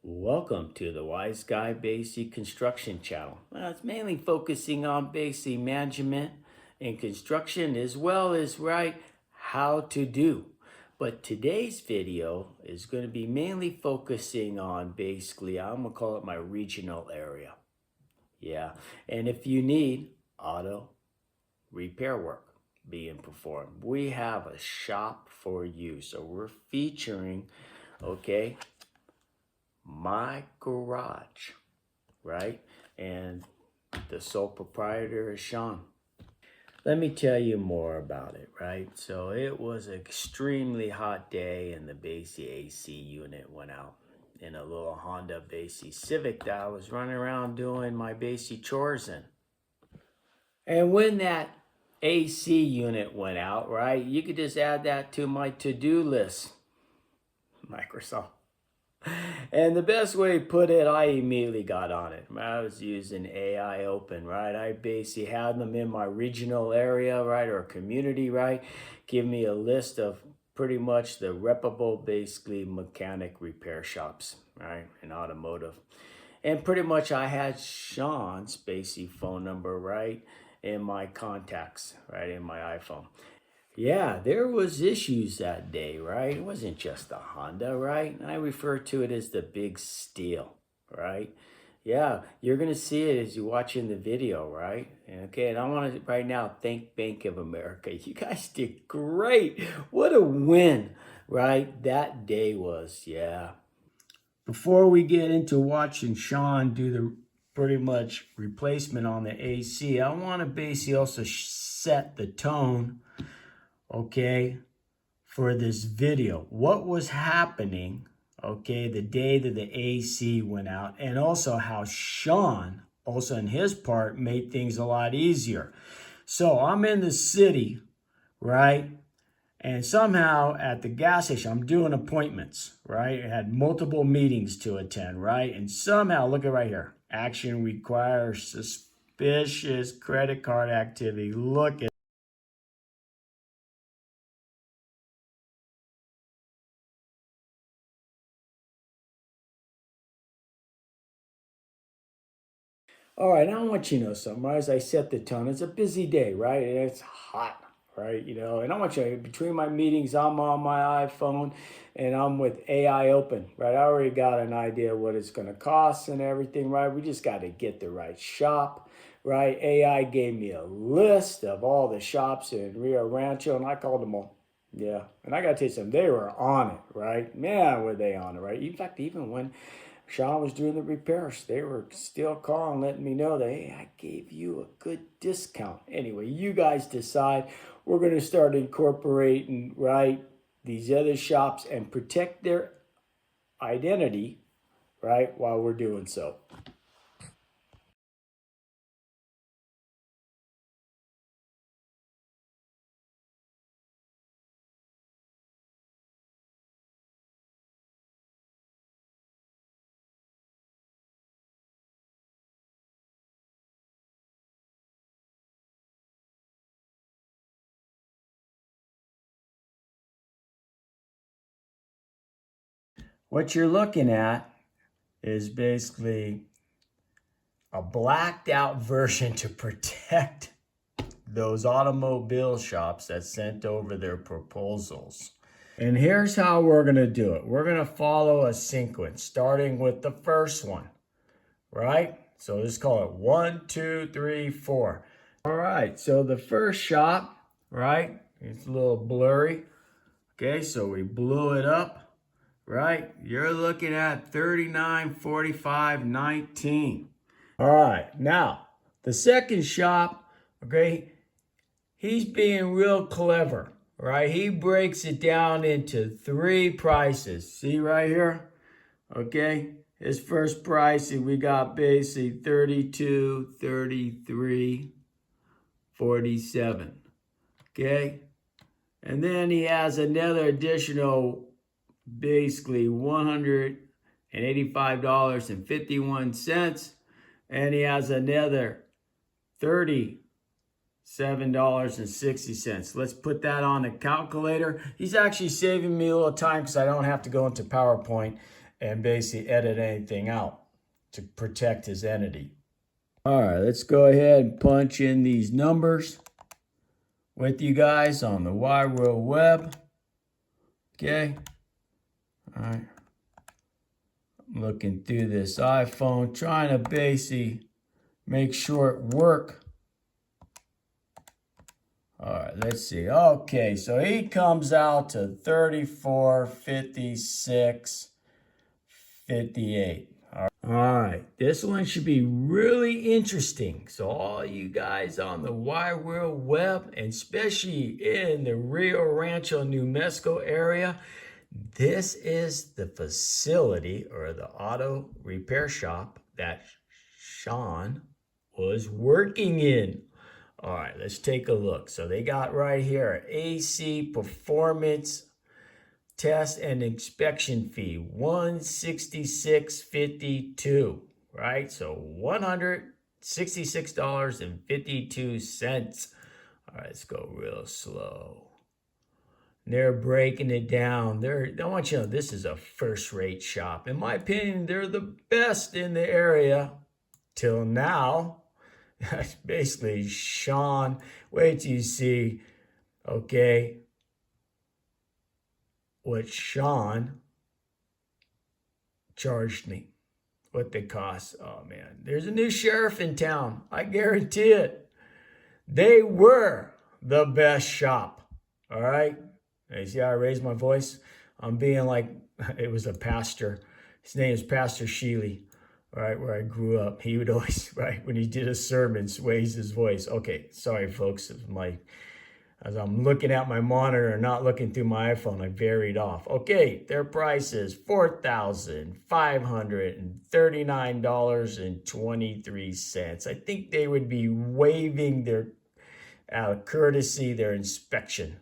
Welcome to the WiseGuy Basic Construction channel. It's mainly focusing on basic management and construction as well as how to do. But today's video is going to be mainly focusing on basically, I'm going to call it my regional area. Yeah, and if you need auto repair work being performed, we have a shop for you. So we're featuring, okay, my garage, right? And the sole proprietor is Sean. Let me tell you more about it, right? So it was an extremely hot day and the basic AC unit went out in a little Honda basic Civic that I was running around doing my basic chores in. And when that AC unit went out, right, you could just add that to my to-do list. Microsoft. And the best way to put it, I immediately got on it. I was using AI Open, right? I basically had them in my regional area, right, or community, right? Give me a list of pretty much the reputable, basically mechanic repair shops, right, in automotive. And pretty much I had Sean's basic phone number, right, in my contacts, right, in my iPhone. Yeah, there was issues that day, right? It wasn't just the Honda, right? I refer to it as the big steal, right? Yeah, you're going to see it as you're watching the video, right? Okay, and I want to right now thank Bank of America. You guys did great. What a win, right? That day was, yeah. Before we get into watching Sean do the pretty much replacement on the AC, I want to basically also set the tone, okay, for this video. What was happening, okay, the day that the AC went out, and also how Sean, also in his part, made things a lot easier. So I'm in the city, right? And somehow at the gas station, I'm doing appointments, right? I had multiple meetings to attend, right? And somehow, look at right here, action requires suspicious credit card activity. Look at all right, now I want you to know something, right? As I set the tone, it's a busy day, right? And it's hot, right? You know, and I want you, between my meetings, I'm on my iPhone and I'm with AI Open, right? I already got an idea what it's going to cost and everything, right? We just got to get the right shop, right? AI gave me a list of all the shops in Rio Rancho and I called them all. Yeah, and I got to tell you something, they were on it, right? Man, were they on it, right? In fact, even when Sean was doing the repairs, they were still calling, letting me know that, hey, I gave you a good discount. Anyway, you guys decide. We're going to start incorporating, right, these other shops and protect their identity, right, while we're doing so. What you're looking at is basically a blacked out version to protect those automobile shops that sent over their proposals. And here's how we're going to do it. We're going to follow a sequence, starting with the first one, right? So let's call it 1, 2, 3, 4. All right, so the first shot, right? It's a little blurry. Okay, so we blew it up, right? You're looking at 39, 45, 19. All right, now the second shop, okay, he's being real clever, right? He breaks it down into 3 prices. See right here? Okay, His first pricing, we got basically 32, 33, 47. Okay? And then he has another additional, basically $185.51. And he has another $37.60. Let's put that on a calculator. He's actually saving me a little time because I don't have to go into PowerPoint and basically edit anything out to protect his entity. All right, let's go ahead and punch in these numbers with you guys on the World Web. Okay. All right. I'm looking through this iPhone, trying to basically make sure it works. All right, let's see. Okay, so he comes out to 34, 56, 58. All right, this one should be really interesting. So all you guys on the Wide World Web, and especially in the Rio Rancho, New Mexico area, this is the facility or the auto repair shop that Sean was working in. All right, let's take a look. So they got right here, AC performance test and inspection fee, $166.52, right? So $166.52. All right, let's go real slow. They're breaking it down. I want you to know this is a first-rate shop. In my opinion, they're the best in the area till now. That's basically Sean. Wait till you see, okay, what Sean charged me, what they cost. Oh, man. There's a new sheriff in town. I guarantee it. They were the best shop, all right? You see how I raised my voice? I'm being like, it was a pastor. His name is Pastor Sheely, right, where I grew up. He would always, right, when he did his sermons, raise his voice. Okay, sorry, folks. As I'm looking at my monitor and not looking through my iPhone, I varied off. Okay, their price is $4,539.23. I think they would be waiving their, out of courtesy, their inspection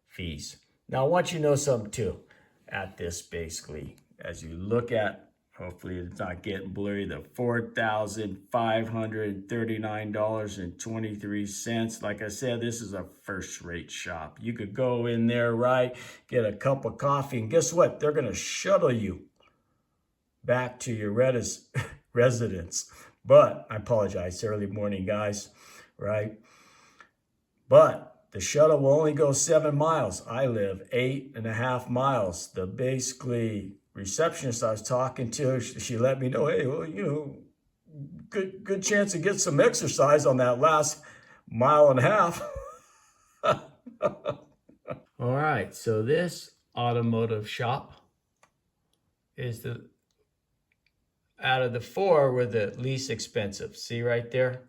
fees. Now, I want you to know something too at this, basically, as you look at, hopefully it's not getting blurry, the $4,539.23. Like I said, this is a first-rate shop. You could go in there, right, get a cup of coffee, and guess what? They're going to shuttle you back to your residence. But, I apologize, it's early morning, guys, right? But the shuttle will only go 7 miles. I live 8.5 miles. The basically receptionist I was talking to, she let me know, hey, well, you know, good chance to get some exercise on that last 1.5 miles. All right, so this automotive shop is out of the four, we're the least expensive. See right there?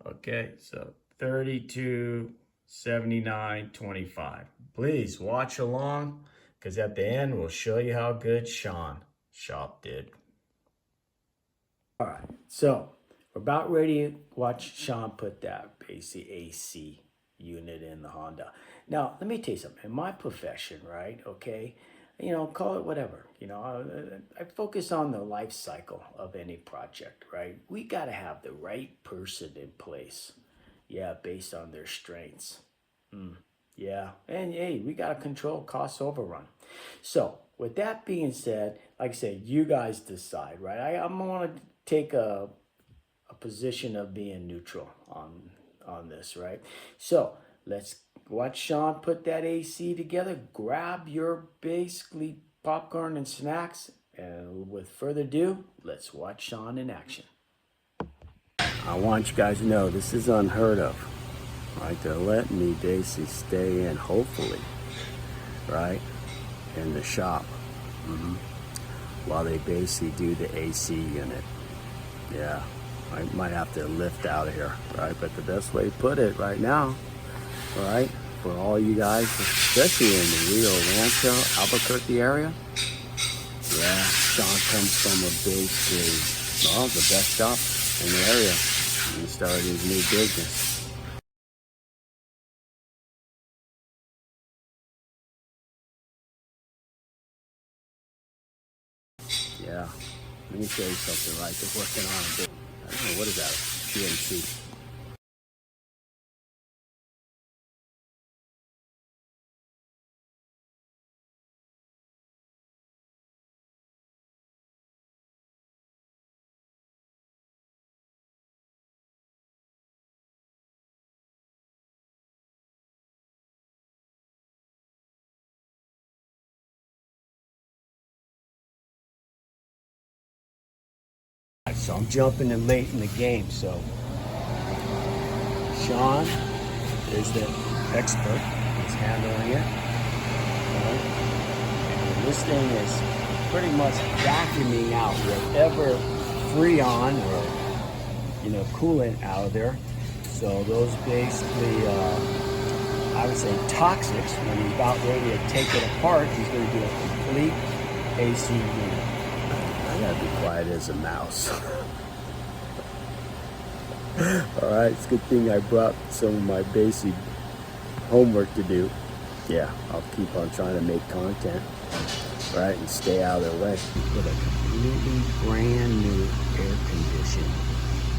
Okay, so 32.79.25. Please watch along, because at the end we'll show you how good Sean shop did. All right, so we're about ready to watch Sean put that basic AC unit in the Honda. Now, let me tell you something. In my profession, right, okay, you know, call it whatever. You know, I focus on the life cycle of any project, right? We got to have the right person in place. Yeah, based on their strengths. Yeah, and hey, we got to control cost overrun. So with that being said, like I said, you guys decide, right? I'm going to take a position of being neutral on this, right? So let's watch Sean put that AC together. Grab your basically popcorn and snacks, and with further ado, let's watch Sean in action. I want you guys to know this is unheard of, right? They're letting me basically stay in, hopefully, right, in the shop while they basically do the AC unit. Yeah, I might have to lift out of here, right? But the best way to put it right now, right, for all you guys, especially in the Rio Rancho, Albuquerque area, yeah, Sean comes from a basically, well, the best shop in the area. He started his new business. Yeah, let me show you something, right? They're working on a bit. I don't know, what is that? CNC. So I'm jumping in late in the game, so Sean is the expert. He's handling it. Right? And this thing is pretty much vacuuming out whatever freon or coolant out of there. So those basically, I would say toxics. When he's about ready to take it apart, he's going to do a complete AC unit. I gotta be quiet as a mouse. Alright, it's a good thing I brought some of my basic homework to do. Yeah, I'll keep on trying to make content, right, and stay out of their way. With a completely brand new air condition,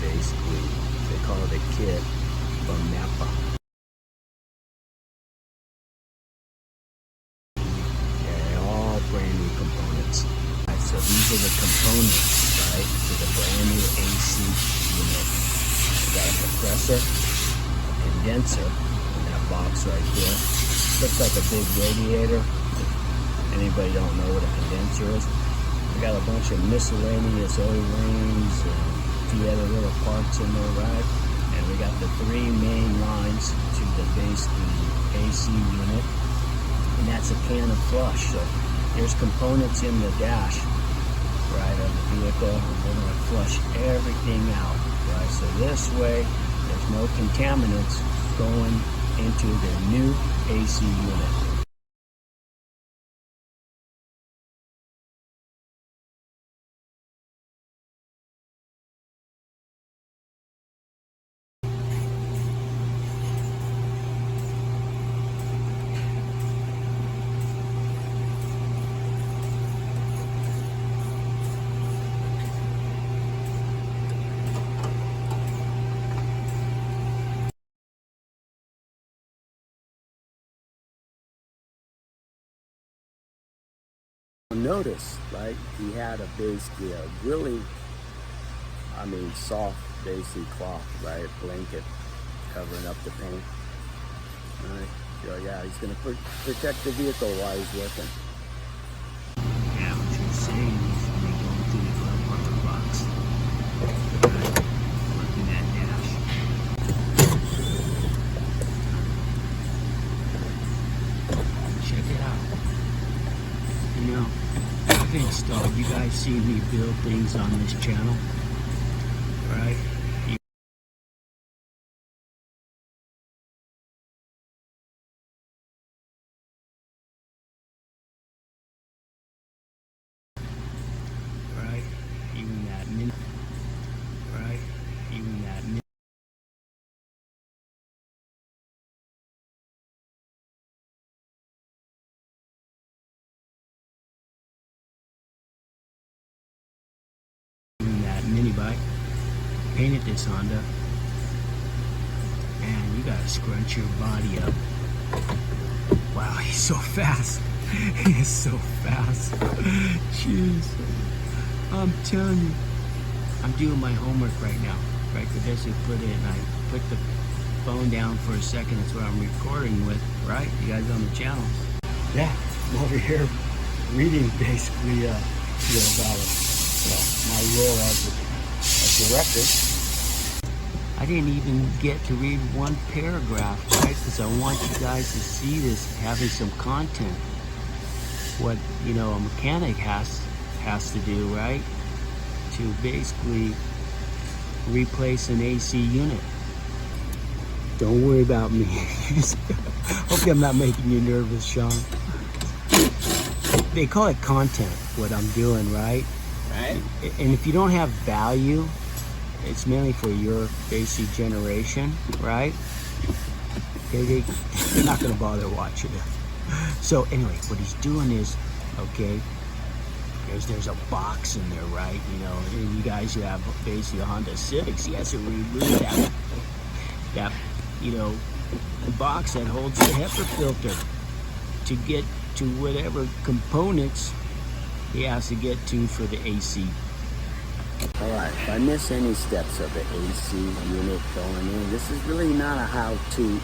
basically. They call it a kit from Napa. Yeah, all brand new components. So these are the components, right, to the brand new AC unit. We got a compressor, a condenser in that box right there. Looks like a big radiator. If anybody don't know what a condenser is. We got a bunch of miscellaneous O-rings and a few other little parts in there, right? And we got the three main lines to the base, the AC unit. And that's a can of flush. So there's components in the dash, right, of the vehicle, and we're going to flush everything out, right? So this way, there's no contaminants going into the new AC unit. Notice, right, he had a basically a really, soft basic cloth, right, blanket covering up the paint. All right, so yeah, he's going to protect the vehicle while he's working. Yeah, what you're saying is when they go through the glove box, right, working that dash. Check it out. Thanks, dog. You guys see me build things on this channel, right? Right? Even that mini, right? Even that mini. Mini bike, painted this Honda, and you gotta scrunch your body up. Wow, he's so fast. He is so fast. Jeez, I'm telling you, I'm doing my homework right now, right? Because as you put it, I put the phone down for a second. That's what I'm recording with, right? You guys on the channel. Yeah, I'm over here reading basically, about it. My role as a director. I didn't even get to read one paragraph, right? Because I want you guys to see this, having some content. What a mechanic has to do, right? To basically replace an AC unit. Don't worry about me. Hopefully I'm not making you nervous, Sean. They call it content. what I'm doing, right? Right. And if you don't have value, it's mainly for your basic generation, right? Okay, they're not gonna bother watching it. So anyway, what he's doing is, okay, there's a box in there, right? You know, and you guys who have basically Honda Civics, he has to remove that, you know, box that holds the HEPA filter to get to whatever components he has to get to for the AC. All right, if I miss any steps of the AC unit going in, this is really not a how-to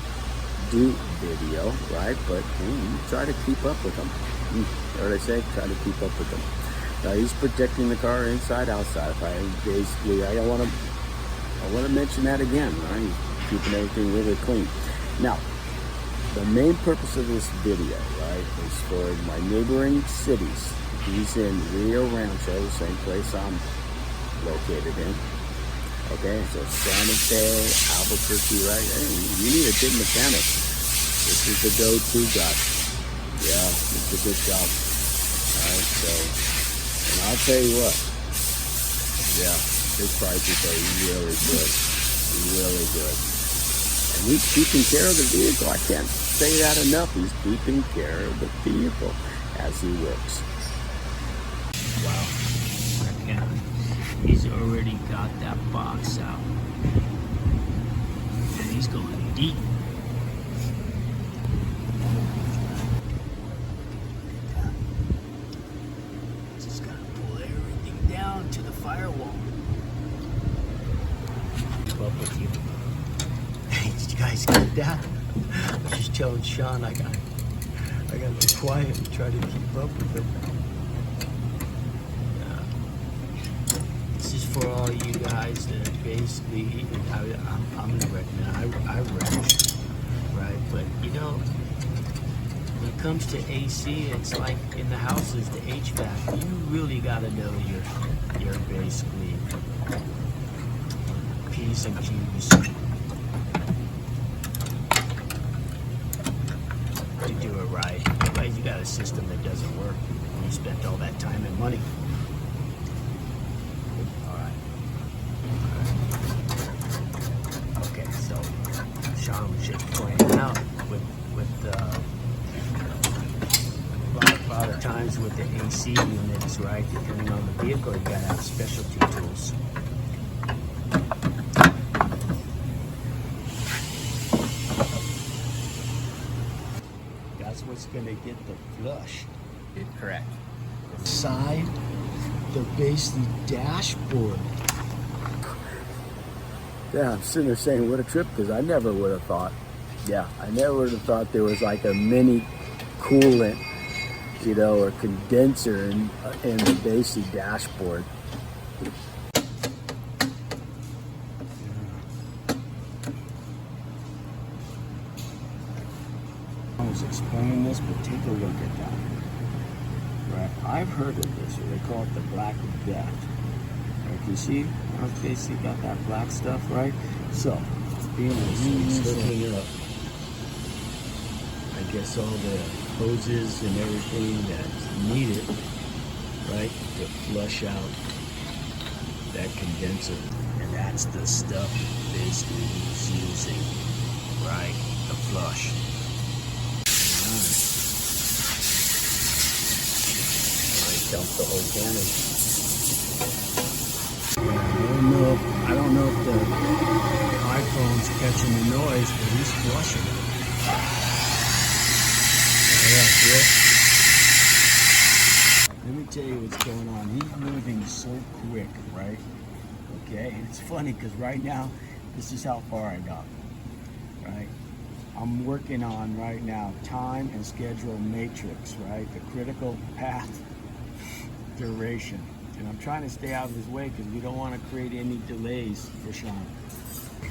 do video, right? But you try to keep up with them. Or they say, try to keep up with them. He's protecting the car inside, outside. If I want to mention that again, right? He's keeping everything really clean. Now, the main purpose of this video, right, is for my neighboring cities. He's in Rio Rancho, the same place I'm located in. Okay, so Santa Fe, Albuquerque, right? Hey, you need a good mechanic. This is the go-to guy. Yeah, it's a good job. All right, so, and I'll tell you what. Yeah, his prices are really good. Really good. And he's keeping care of the vehicle. I can't say that enough. He's keeping care of the vehicle as he works. Wow. He's already got that box out. And he's going deep. Just gotta pull everything down to the firewall. Keep up with you. Hey, did you guys get that? I was just telling Sean I got to be quiet and try to keep up with him. This is for all you guys that are basically, I'm gonna recommend, I wreck, right? But you know, when it comes to AC, it's like in the houses, the HVAC, you really gotta know your basically P's and Q's to do it right. Otherwise, you got a system that doesn't work when you spent all that time and money. Sean was just pointing out with a lot of times with the AC units, right, depending on the vehicle, you gotta have specialty tools. That's what's gonna get the flush. Correct. Side, the basically dashboard. Yeah, I'm sitting there saying, what a trip, because I never would have thought, I never would have thought there was like a mini coolant, you know, or condenser in the basic dashboard. I was explaining this, but take a look at that. Right, I've heard of this, or they call it the Black Death. You see, I've basically got that black stuff, right? So, being hooking up, I guess all the hoses and everything that's needed, right, to flush out that condenser. And that's the stuff basically he's using, right, to flush. I dumped the whole can. I don't know if the iPhone's catching the noise, but he's flushing it. Let me tell you what's going on. He's moving so quick, right? Okay, and it's funny because right now, this is how far I got, right? I'm working on right now time and schedule matrix, right? The critical path duration. And I'm trying to stay out of his way because we don't want to create any delays for Sean.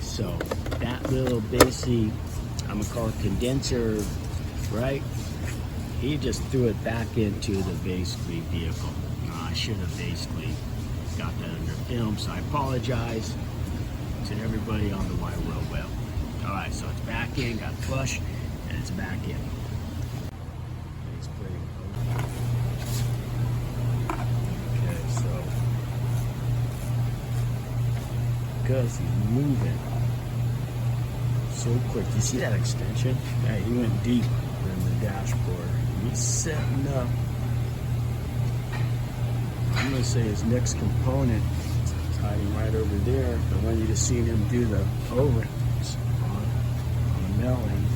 So that little basic, I'm gonna call it condenser, right? He just threw it back into the basically vehicle. I should have basically got that under film, so I apologize to everybody on the wide world web. All right, so it's back in, got flush, and it's back in. It's pretty cool. because he's moving so quick. You see that extension? Yeah, he went deep in the dashboard. He's setting up. I'm going to say his next component is hiding right over there. I want you to see him do the O-rings on the melon.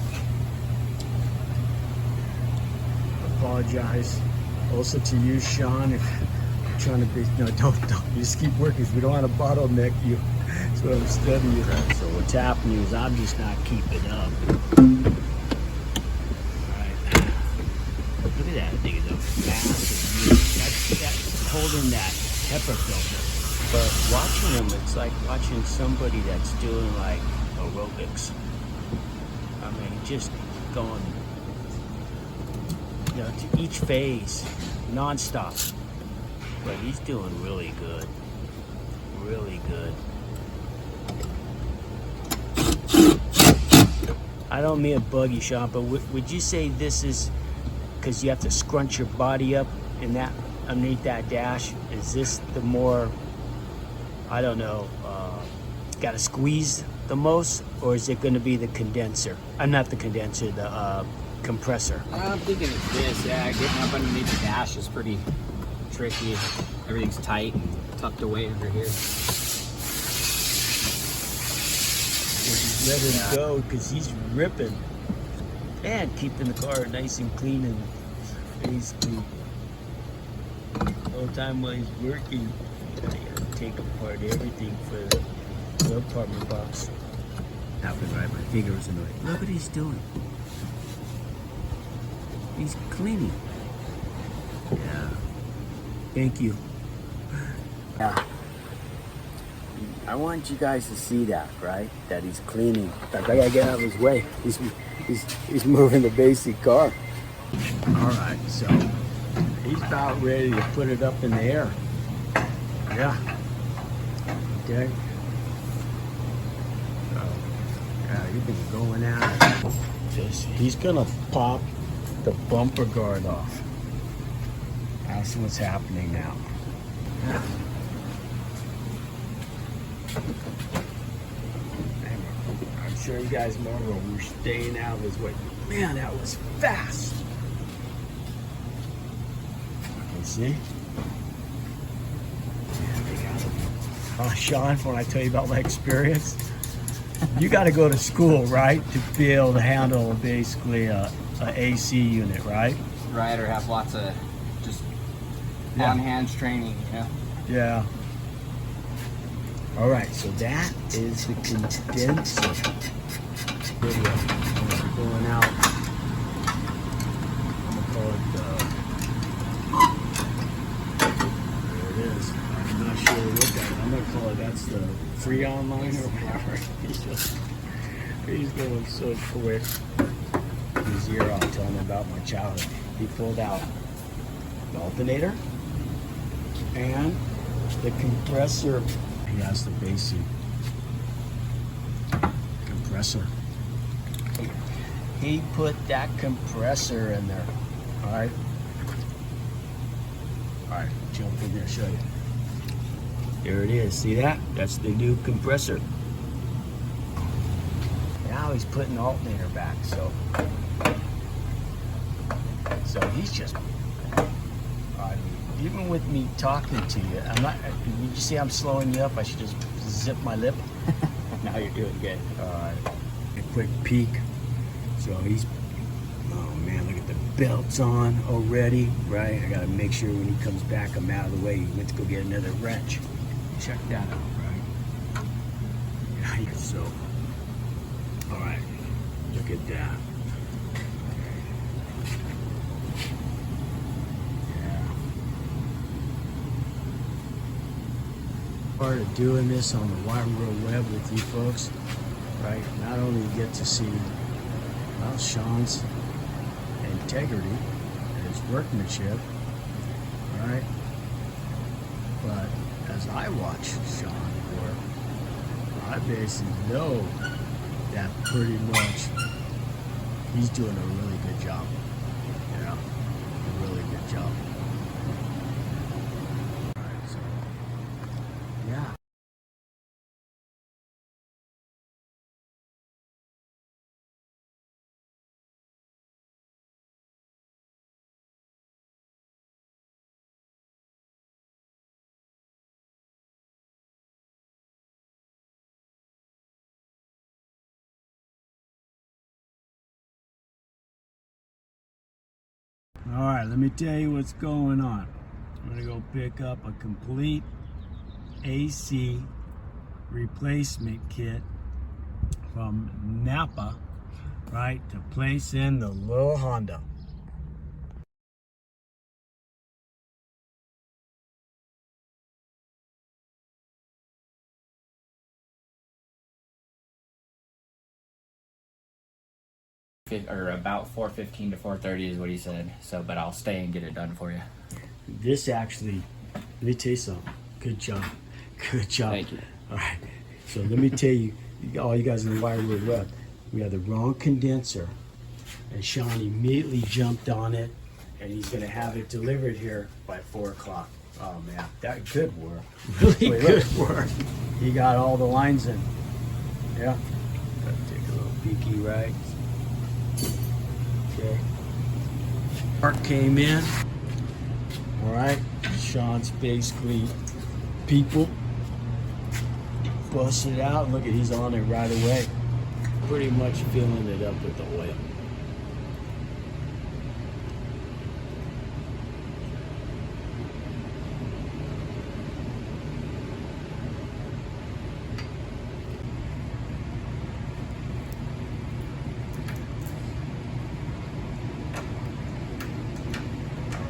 Apologize also to you, Sean, if you're trying to be, no, don't, you just keep working because we don't want to bottleneck you. So I'm studying. So what's happening is I'm just not keeping up. Alright. Look at that thing, it's a massive, that's holding that pepper filter. But watching him, it's like watching somebody that's doing like aerobics. I mean, just going, you know, to each phase, non-stop. But he's doing really good. Really good. I don't mean a buggy, Sean, but would you say this is because you have to scrunch your body up in that, underneath that dash? Is this the more, I don't know, got to squeeze the most, or is it going to be the condenser? I'm not the condenser, the compressor. I'm thinking it's this. Yeah, getting up underneath the dash is pretty tricky. Everything's tight and tucked away under here. Just let him go because he's ripping and keeping the car nice and clean and basically the whole time while he's working. You gotta take apart everything for the apartment box. Happened right, my finger was annoyed. Look what he's doing. He's cleaning. Yeah. Thank you. Yeah. I want you guys to see that, right? That he's cleaning. Like, I gotta get out of his way. He's moving the basic car. All right, so he's about ready to put it up in the air. Yeah. Okay. So, yeah, he's been going at it. He's gonna pop the bumper guard off. That's what's happening now. Yeah. I'm sure you guys know when we're staying out of his way. Man, that was fast. You see? Yeah, they got him. Sean, when I tell you about my experience, you got to go to school, right, to be able to handle basically a AC unit, right? Right, or have lots of just on-hands training, you know? Yeah. All right, so that is the condenser video. We're going out. I'm gonna call it. There it is. I'm not sure what that. I'm gonna call it. That's the Freon line or whatever. He's going so quick. His ear off, telling him about my childhood. He pulled out the alternator and the compressor. He has the basic compressor. He put that compressor in there. All right. All right, jump in there, show you. There it is. See that? That's the new compressor. Now he's putting the alternator back. So he's just. Even with me talking to you, I'm not. Did you see I'm slowing you up? I should just zip my lip. Now you're doing good. A quick peek. So he's. Oh man, look at the belts on already, right? I gotta make sure when he comes back, I'm out of the way. He went to go get another wrench. Check that out, right? Yeah, so. All right, look at that. Part of doing this on the wide world web with you folks, right? Not only you get to see well, Sean's integrity and his workmanship, right? But as I watch Sean work, I basically know that pretty much he's doing a really good job. You know, a really good job. All right, let me tell you what's going on. I'm gonna go pick up a complete AC replacement kit from Napa, right, to place in the little Honda. Or about 4:15 to 4:30 is what he said. So, but I'll stay and get it done for you. This actually, let me tell you something. Good job. Good job. Thank you. All right. So let me tell you, all you guys in the Wirewood Web, we had the wrong condenser, and Sean immediately jumped on it, and he's going to have it delivered here by 4 o'clock. Oh man, that could work. Really good work. He got all the lines in. Yeah. Gotta take a little peeky, right? Okay. Mark came in. All right. Sean's basically people busted it out. Look at, he's on it right away. Pretty much filling it up with the oil.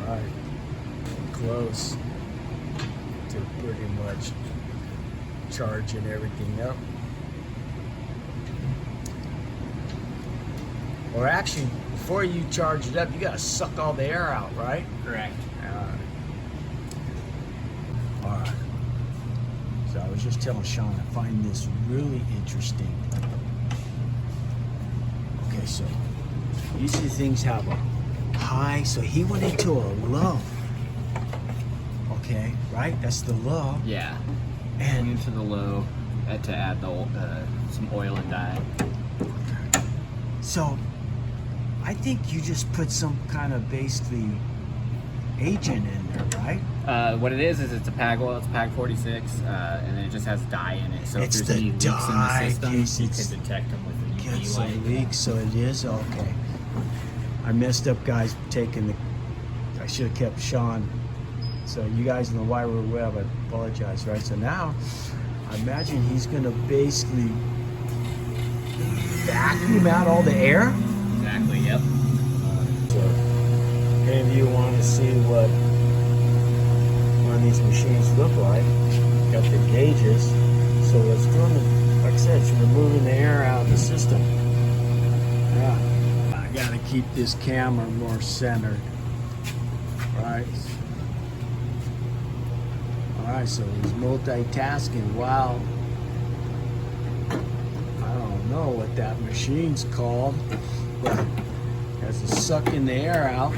All right. Close to pretty much charging everything up. Or actually, before you charge it up, you gotta suck all the air out, right? Correct. All right. So I was just telling Sean, I find this really interesting. Okay, so usually things have a high, so he went into a low. Okay, right? That's the low. Yeah. And Into the low to add the some oil and dye. so I think you just put some kind of basically agent in there, right? What it is it's a PAG oil. It's PAG 46, and then it just has dye in it. So It's if there's the any leaks in dye the system, you case. can detect them with the UV Gets a light. leak, so it is okay. I messed up, guys, taking the. I should have kept Sean. So you guys in the Wirewood Web, I apologize, right? So now, I imagine he's gonna basically vacuum out all the air. Exactly. Yep. So, any of you want to see what one of these machines look like? Got the gauges. So what's doing it, like I said, it's removing the air out of the system. Yeah. I gotta keep this camera more centered. Right. Alright, so he's multitasking. Wow. I don't know what that machine's called, but as it's sucking the air out,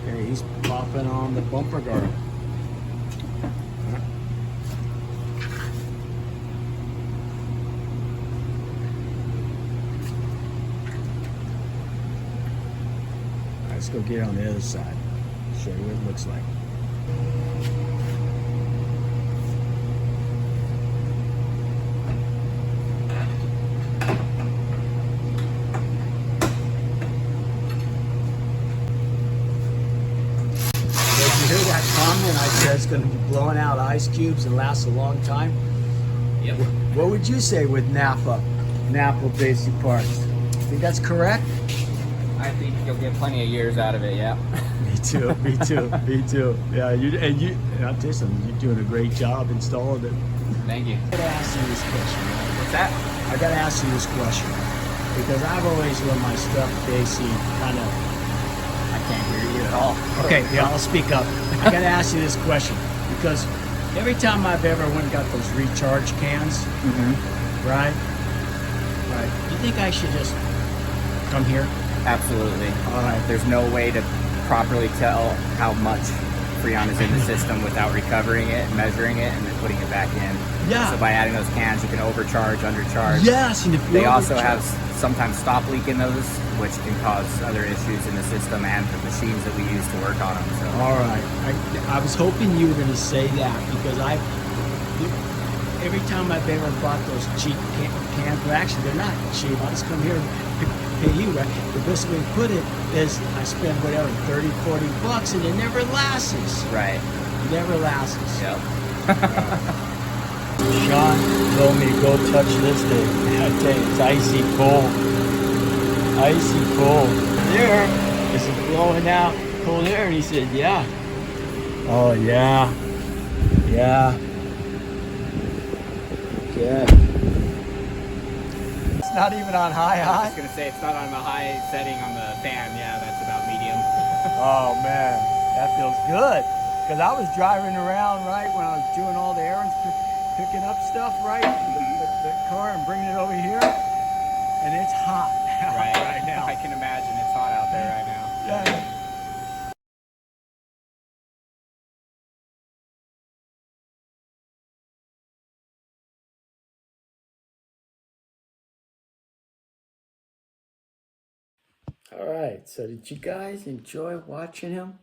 okay, he's popping on the bumper guard. Let's go get on the other side. Show you what it looks like. Did you hear that comment? I said it's going to be blowing out ice cubes and last a long time. Yep. What would you say with Napa basic parts? Think that's correct? I think you'll get plenty of years out of it. Yeah. Me too. Me too. Me too. Yeah. And I'll tell you something. You're doing a great job installing it. Thank you. I gotta ask you this question. What's that? I gotta ask you this question because I've always let my stuff basically kind of. I can't hear you at all. Okay. Yeah. I'll speak up. I gotta ask you this question because every time I've ever went and got those recharge cans, right? Right. You think I should just come here? Absolutely. All right. There's no way to properly tell how much Freon is in the system without recovering it, measuring it, and then putting it back in. Yeah. So by adding those cans, you can overcharge, undercharge. Yes. And if you They also overcharge- have sometimes stop leak in those, which can cause other issues in the system and the machines that we use to work on them. So All right. I was hoping you were going to say that because every time I've ever bought those cheap cans, well, actually they're not cheap. I just come here pay you, right? The best way to put it is I spend whatever, 30, 40 bucks and it never lasts. Right. It never lasts. Yep. Sean told me to go touch this thing. I tell you, it's icy cold. Icy cold. There, is it blowing out cold air? And he said, yeah. Oh, yeah. Yeah. Yeah. It's not even on high. I was gonna say it's not on the high setting on the fan. Yeah, that's about medium. Oh man, that feels good. Because I was driving around, right, when I was doing all the errands, picking up stuff, right, the car and bringing it over here, and it's hot right now. I can imagine it's hot out there right now. Yeah. All right, so did you guys enjoy watching him?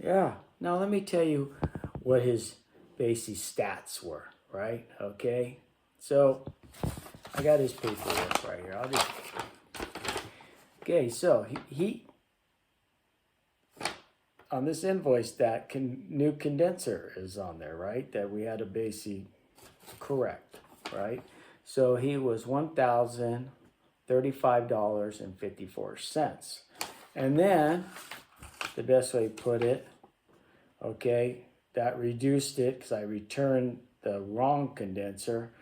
Yeah. Now let me tell you what his basic stats were, right? Okay. So I got his paperwork right here. Okay, so he on this invoice, that new condenser is on there, right? That we had to basically correct, right? So he was $1,035.54. And then, the best way to put it, okay, that reduced it because I returned the wrong condenser.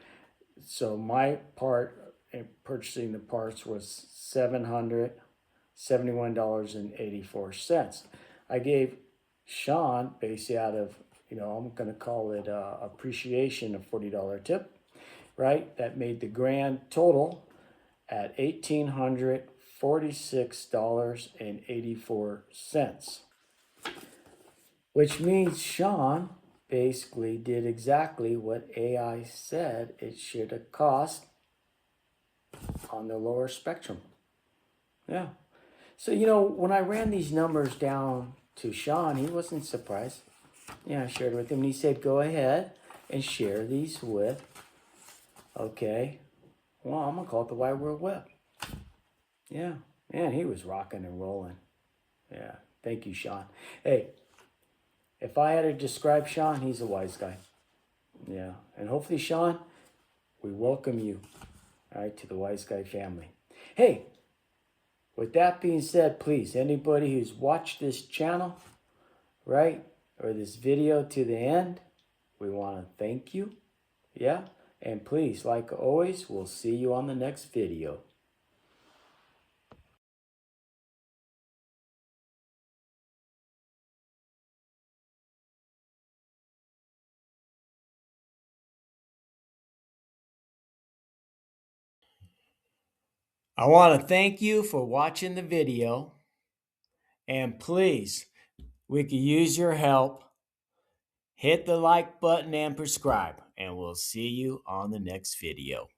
So my part in purchasing the parts was $771.84. I gave Sean, basically out of, I'm going to call it appreciation, a $40 tip, right? That made the grand total at $1,846.84. Which means Sean basically did exactly what AI said it should have cost on the lower spectrum. Yeah. So, when I ran these numbers down to Sean, he wasn't surprised. Yeah, I shared with him. And he said, go ahead and share these with, okay, well, I'm going to call it the Wide World Web. Yeah, man, he was rocking and rolling. Yeah, thank you, Sean. Hey, if I had to describe Sean, he's a wise guy. Yeah, and hopefully, Sean, we welcome you, all right, to the WiseGuy family. Hey, with that being said, please, anybody who's watched this channel, right, or this video to the end, we want to thank you. Yeah, and please, like always, we'll see you on the next video. I want to thank you for watching the video. And please, we could use your help. Hit the like button and subscribe. And we'll see you on the next video.